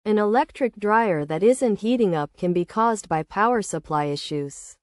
An electric dryer that isn't heating up can be caused by power supply issues,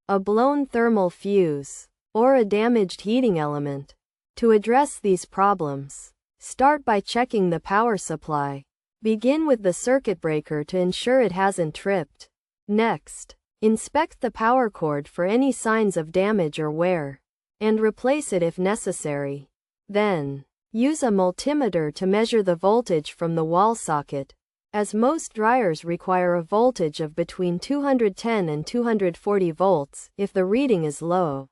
a blown thermal fuse, or a damaged heating element. To address these problems, start by checking the power supply. Begin with the circuit breaker to ensure it hasn't tripped. Next, inspect the power cord for any signs of damage or wear, and replace it if necessary. Then, use a multimeter to measure the voltage from the wall socket, as most dryers require a voltage of between 210 and 240 volts. If the reading is low,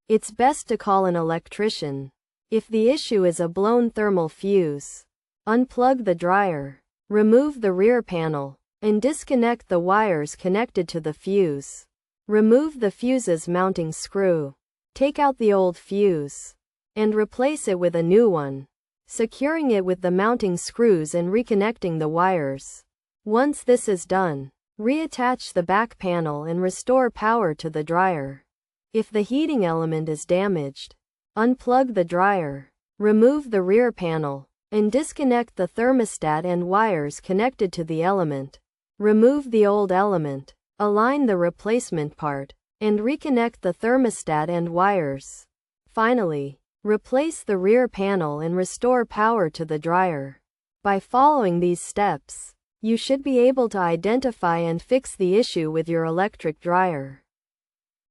it's best to call an electrician. If the issue is a blown thermal fuse, unplug the dryer, remove the rear panel, and disconnect the wires connected to the fuse. Remove the fuse's mounting screw. Take out the old fuse and replace it with a new one, securing it with the mounting screws and reconnecting the wires. Once this is done, reattach the back panel and restore power to the dryer. If the heating element is damaged, unplug the dryer, remove the rear panel, and disconnect the thermostat and wires connected to the element. Remove the old element, align the replacement part, and reconnect the thermostat and wires. Finally, replace the rear panel and restore power to the dryer. By following these steps, you should be able to identify and fix the issue with your electric dryer.